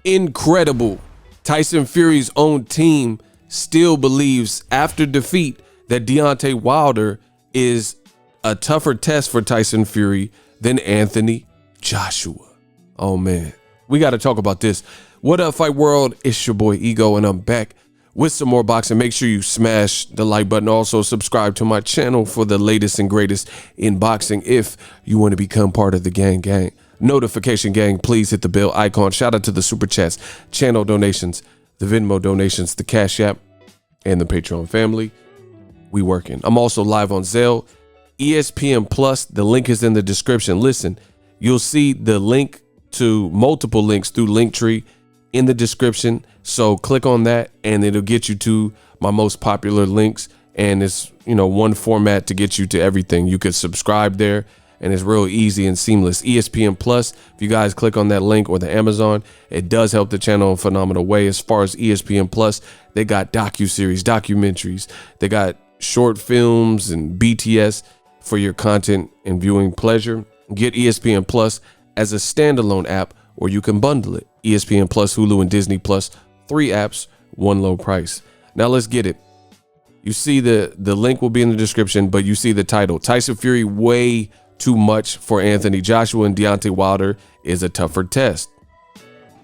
Incredible. Tyson Fury's own team still believes after defeat that Deontay Wilder is a tougher test for Tyson Fury than Anthony Joshua. Oh man, we got to talk about this. What up, Fight World? It's your boy Ego, and I'm back with some more boxing. Make sure you smash the like button. Also subscribe to my channel for the latest and greatest in boxing if you want to become part of the gang. Notification gang, please hit the bell icon. Shout out to the super chats, channel donations, the Venmo donations, the Cash App, and the Patreon family. We working. I'm also live on Zelle, ESPN Plus. The link is in the description. Listen, you'll see the link to multiple links through Linktree in the description. So click on that and it'll get you to my most popular links. And it's, one format to get you to everything. You could subscribe there and it's real easy and seamless. ESPN Plus, if you guys click on that link or the Amazon, it does help the channel in a phenomenal way. As far as ESPN Plus, they got docuseries, documentaries, they got short films and BTS for your content and viewing pleasure. Get ESPN Plus as a standalone app, or you can bundle it. ESPN Plus, Hulu, and Disney Plus, 3 apps, 1 low price. Now let's get it. You see the link will be in the description, but you see the title. Tyson Fury way too much for Anthony Joshua, and Deontay Wilder is a tougher test.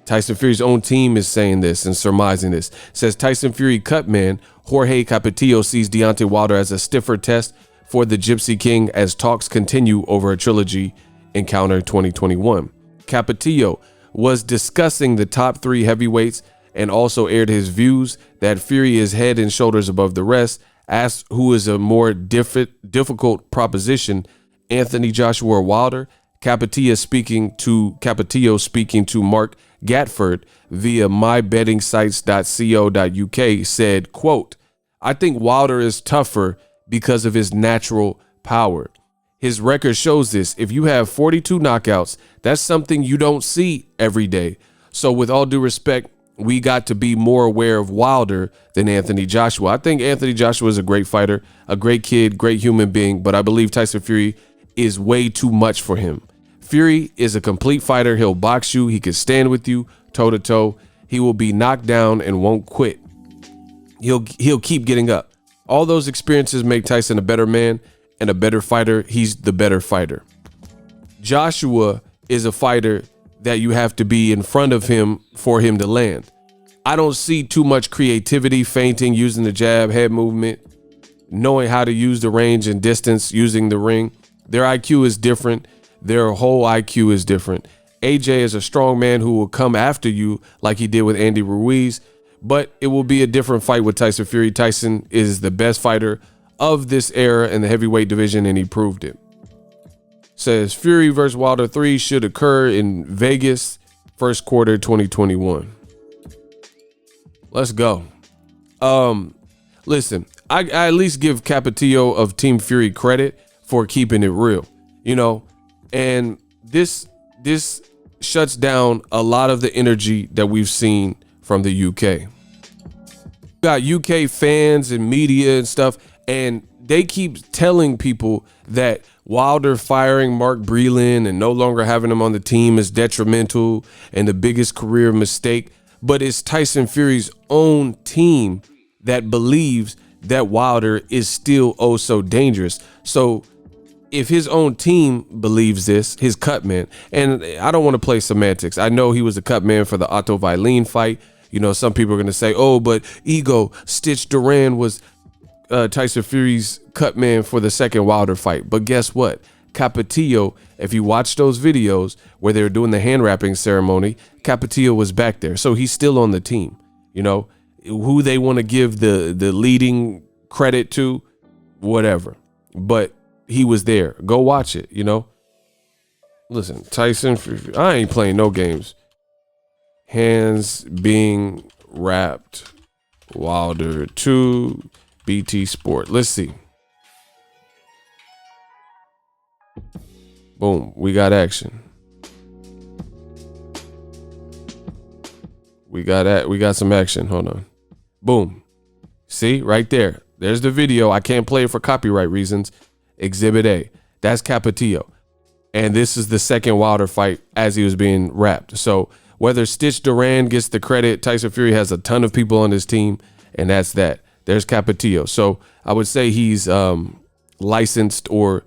Tyson Fury's own team is saying this and surmising this. Says Tyson Fury cut man Jorge Capetillo sees Deontay Wilder as a stiffer test for the Gypsy King as talks continue over a trilogy encounter 2021. Capetillo was discussing the top 3 heavyweights and also aired his views that Fury is head and shoulders above the rest, asked who is a more difficult proposition, Anthony Joshua or Wilder. Capetillo speaking to Mark Gatford via mybettingsites.co.uk said, quote, "I think Wilder is tougher because of his natural power. His record shows this. If you have 42 knockouts, that's something you don't see every day. So with all due respect, we got to be more aware of Wilder than Anthony Joshua. I think Anthony Joshua is a great fighter, a great kid, great human being, but I believe Tyson Fury is way too much for him. Fury is a complete fighter. He'll box you. He can stand with you toe to toe. He will be knocked down and won't quit. He'll keep getting up. All those experiences make Tyson a better man and a better fighter. He's the better fighter. Joshua is a fighter that you have to be in front of him for him to land. I don't see too much creativity, feinting, using the jab, head movement, knowing how to use the range and distance, using the ring. Their IQ is different. Their whole IQ is different. AJ is a strong man who will come after you like he did with Andy Ruiz, but it will be a different fight with Tyson Fury. Tyson is the best fighter of this era in the heavyweight division, and he proved it. Says Fury versus Wilder 3 should occur in Vegas first quarter 2021. Let's go. Listen, I at least give Capetillo of Team Fury credit for keeping it real, and this shuts down a lot of the energy that we've seen from the UK. Got UK fans and media and stuff, and they keep telling people that Wilder firing Mark Breland and no longer having him on the team is detrimental and the biggest career mistake. But it's Tyson Fury's own team that believes that Wilder is still oh so dangerous. So if his own team believes this, his cut man, and I don't want to play semantics. I know he was a cut man for the Otto Wallin fight. Some people are going to say, oh, but Ego, Stitch Duran was Tyson Fury's cut man for the second Wilder fight. But guess what? Capetillo, if you watch those videos where they were doing the hand wrapping ceremony, Capetillo was back there. So he's still on the team. Who they want to give the leading credit to, whatever. But he was there. Go watch it, Listen, Tyson, I ain't playing no games. Hands being wrapped. Wilder 2, BT Sport. Let's see. Boom, we got action. We got some action. Hold on. Boom. See, right there. There's the video. I can't play it for copyright reasons. Exhibit A. That's Capetillo. And this is the second Wilder fight as he was being wrapped. So whether Stitch Duran gets the credit, Tyson Fury has a ton of people on his team, and that's that. There's Capetillo. So I would say he's licensed, or,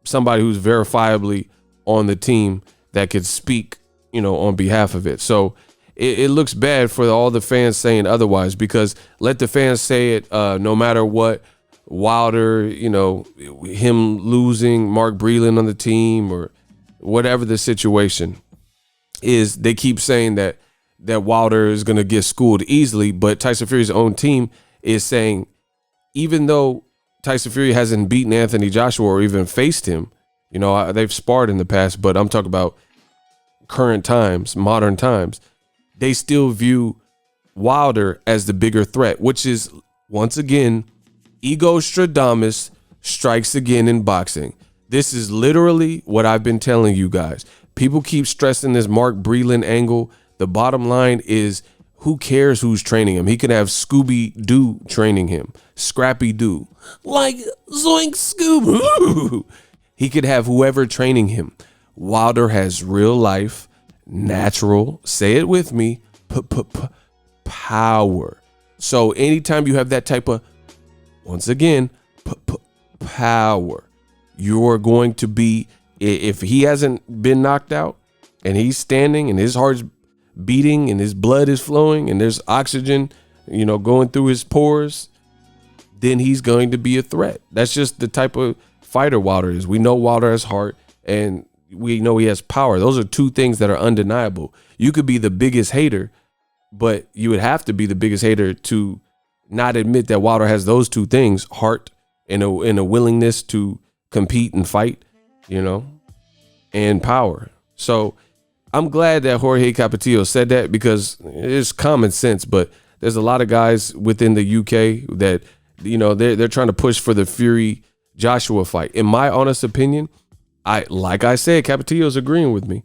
somebody who's verifiably on the team that could speak, on behalf of it. So it looks bad for all the fans saying otherwise, because let the fans say it, no matter what. Wilder, him losing, Mark Breland on the team, or whatever the situation is, they keep saying that Wilder is going to get schooled easily, but Tyson Fury's own team is saying, even though Tyson Fury hasn't beaten Anthony Joshua or even faced him, they've sparred in the past, but I'm talking about current times, modern times, they still view Wilder as the bigger threat, which is, once again, Ego Stradamus strikes again in boxing. This is literally what I've been telling you guys. People keep stressing this Mark Breland angle. The bottom line is, who cares who's training him? He could have Scooby-Doo training him. Scrappy-Doo. Like Zoink Scoob. He could have whoever training him. Wilder has real life, natural, say it with me, power. So anytime you have that type of, once again, power, you're going to be, if he hasn't been knocked out and he's standing and his heart's beating and his blood is flowing and there's oxygen, going through his pores, then he's going to be a threat. That's just the type of fighter Wilder is. We know Wilder has heart, and we know he has power. Those are two things that are undeniable. You could be the biggest hater, but you would have to be the biggest hater to not admit that Wilder has those two things, heart and a willingness to compete and fight, and power. So I'm glad that Jorge Capetillo said that, because it's common sense, but there's a lot of guys within the UK that, they're trying to push for the Fury Joshua fight. In my honest opinion, like I said, Capetillo's agreeing with me,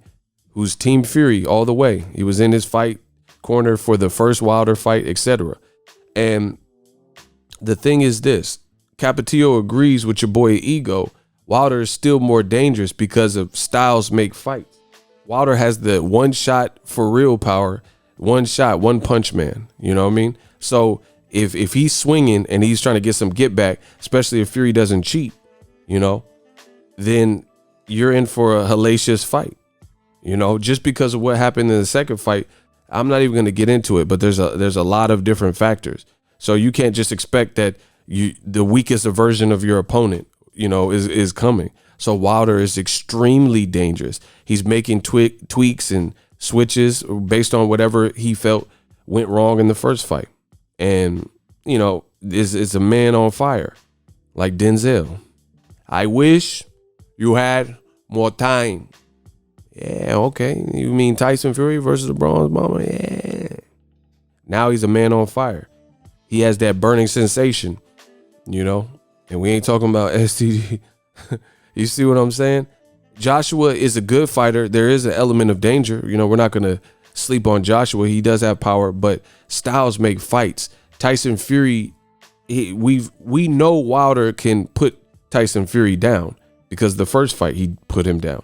who's Team Fury all the way. He was in his fight corner for the first Wilder fight, etc. And the thing is this, Capetillo agrees with your boy Ego. Wilder is still more dangerous because of styles make fights. Wilder has the one shot for real power, one shot, one punch man. You know what I mean? So if he's swinging and he's trying to get some get back, especially if Fury doesn't cheat, then you're in for a hellacious fight. Just because of what happened in the second fight, I'm not even going to get into it, but there's a lot of different factors. So you can't just expect that the weakest version of your opponent, is coming. So Wilder is extremely dangerous. He's making tweaks and switches based on whatever he felt went wrong in the first fight. And, is a man on fire, like Denzel. I wish you had more time. Yeah, okay. You mean Tyson Fury versus the Bronze Bomber? Yeah. Now he's a man on fire. He has that burning sensation, and we ain't talking about STD. You see what I'm saying? Joshua is a good fighter. There is an element of danger. We're not going to sleep on Joshua. He does have power, but styles make fights. Tyson Fury, we know Wilder can put Tyson Fury down, because the first fight he put him down.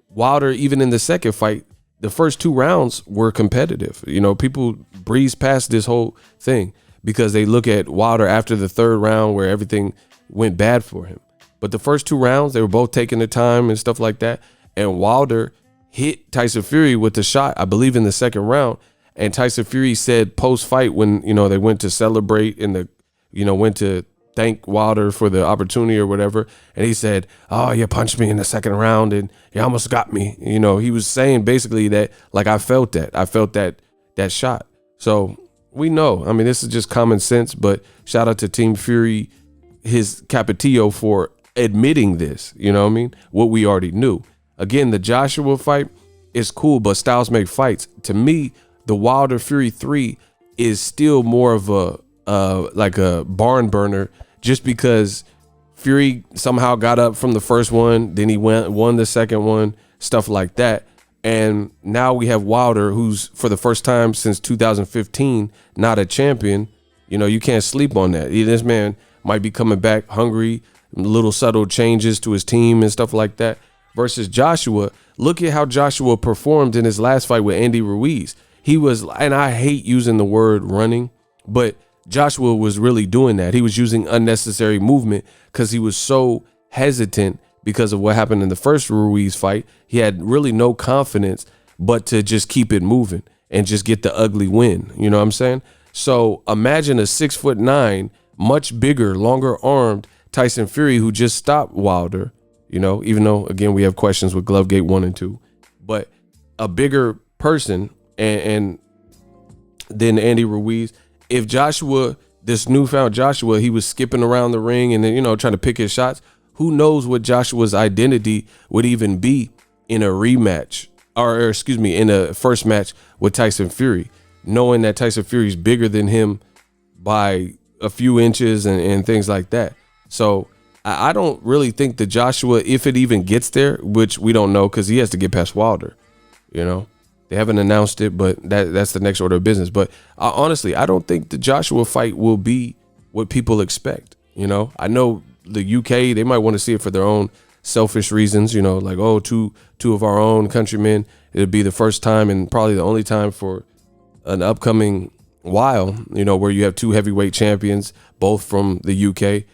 Wilder, even in the second fight, the first 2 rounds were competitive. People breeze past this whole thing because they look at Wilder after the 3rd round where everything went bad for him. But the first 2 rounds, they were both taking their time and stuff like that. And Wilder hit Tyson Fury with the shot, I believe, in the 2nd round. And Tyson Fury said post-fight, when, they went to celebrate and went to thank Wilder for the opportunity or whatever. And he said, "Oh, you punched me in the 2nd round and you almost got me." He was saying basically that, like, I felt that shot. So we know, this is just common sense, but shout out to Team Fury, his Capetillo, for admitting this, what we already knew. Again, the Joshua fight is cool, but styles make fights. To me, the Wilder Fury 3 is still more of a barn burner, just because Fury somehow got up from the first one, then he won the second one, stuff like that. And now we have Wilder, who's for the first time since 2015 not a champion. You can't sleep on that. This man might be coming back hungry, little subtle changes to his team and stuff like that. versus Joshua, look at how Joshua performed in his last fight with Andy Ruiz. He was, and I hate using the word running, but Joshua was really doing that. He was using unnecessary movement because he was so hesitant because of what happened in the first Ruiz fight. He had really no confidence but to just keep it moving and just get the ugly win. You know what I'm saying? So imagine a 6'9", much bigger, longer armed Tyson Fury who just stopped Wilder, you know, even though, again, we have questions with Glovegate 1 and 2, but a bigger person and then Andy Ruiz. If Joshua, this newfound Joshua, he was skipping around the ring and then, you know, trying to pick his shots, who knows what Joshua's identity would even be in a rematch or excuse me, in a first match with Tyson Fury, knowing that Tyson Fury's bigger than him by a few inches and things like that. So I don't really think that Joshua, if it even gets there, which we don't know because he has to get past Wilder, you know. They haven't announced it, but that's the next order of business. But honestly, I don't think the Joshua fight will be what people expect. You know, I know the UK, they might want to see it for their own selfish reasons, you know, like, oh, two of our own countrymen. It'll be the first time and probably the only time for an upcoming while, you know, where you have two heavyweight champions, both from the UK,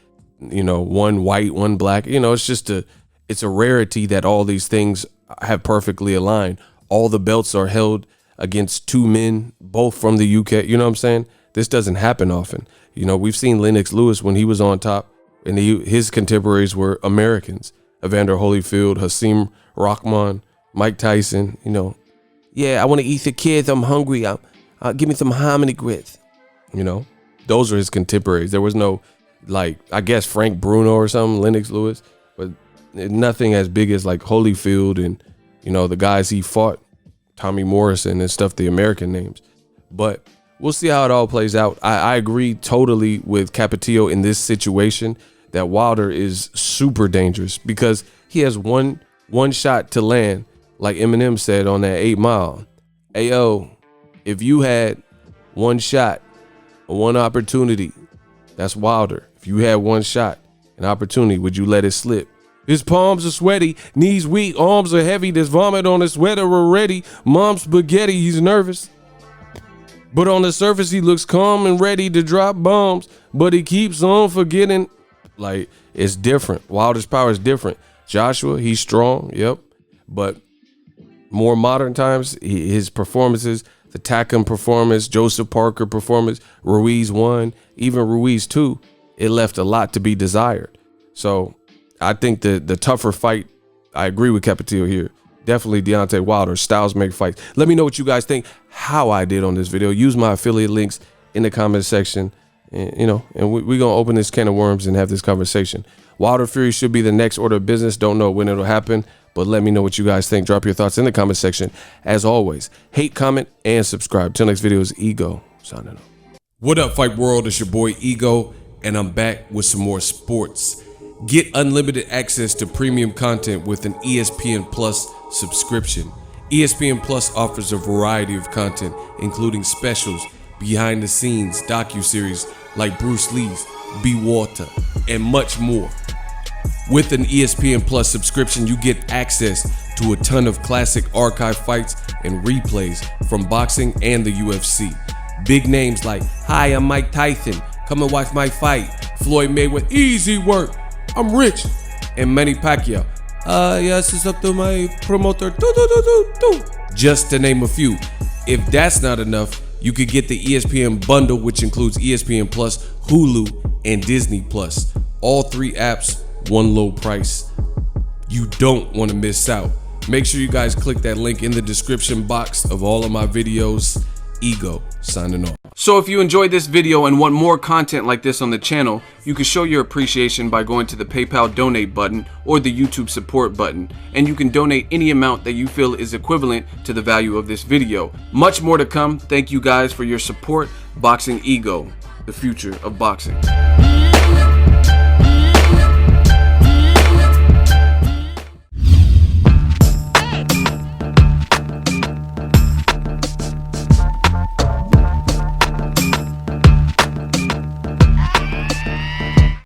you know, one white, one black. You know, it's just it's a rarity that all these things have perfectly aligned. All the belts are held against two men, both from the UK. You know what I'm saying? This doesn't happen often. You know, we've seen Lennox Lewis when he was on top and his contemporaries were Americans. Evander Holyfield, Hasim Rahman, Mike Tyson, you know. Yeah, I want to eat the kids. I'm hungry. Give me some hominy grits. You know, those are his contemporaries. There was no, like, I guess Frank Bruno or something, Lennox Lewis, but nothing as big as like Holyfield and, you know, the guys he fought, Tommy Morrison and stuff, the American names. But we'll see how it all plays out. I agree totally with Capetillo in this situation that Wilder is super dangerous because he has one shot to land, like Eminem said on that 8 Mile. Ayo, if you had one shot, one opportunity, that's Wilder. If you had one shot, an opportunity, would you let it slip? His palms are sweaty, knees weak, arms are heavy. There's vomit on his sweater already. Mom's spaghetti, he's nervous. But on the surface, he looks calm and ready to drop bombs. But he keeps on forgetting. Like, it's different. Wilder's power is different. Joshua, he's strong, yep. But more modern times, his performances, the Takam performance, Joseph Parker performance, Ruiz 1, even Ruiz 2, it left a lot to be desired. So I think the tougher fight, I agree with Capetillo here. Definitely Deontay Wilder. Styles make fights. Let me know what you guys think, how I did on this video. Use my affiliate links in the comment section. And, you know, and we're going to open this can of worms and have this conversation. Wilder Fury should be the next order of business. Don't know when it'll happen, but let me know what you guys think. Drop your thoughts in the comment section. As always, hate, comment, and subscribe. Till next video is Ego signing off. What up, Fight World? It's your boy Ego, and I'm back with some more sports. Get unlimited access to premium content with an ESPN Plus subscription. ESPN Plus offers a variety of content, including specials, behind the scenes, docuseries like Bruce Lee's Be Water, and much more. With an ESPN Plus subscription, you get access to a ton of classic archive fights and replays from boxing and the UFC. Big names like, hi, I'm Mike Tyson, come and watch my fight. Floyd Mayweather, easy work, I'm rich. And Manny Pacquiao, yes, it's up to my promoter, just to name a few. If that's not enough, you could get the ESPN bundle, which includes ESPN Plus, Hulu, and Disney Plus. All three apps, one low price. You don't want to miss out. Make sure you guys click that link in the description box of all of my videos. Ego signing off. So if you enjoyed this video and want more content like this on the channel, you can show your appreciation by going to the PayPal donate button or the YouTube support button, and you can donate any amount that you feel is equivalent to the value of this video. Much more to come. Thank you guys for your support. Boxingego, the future of boxing.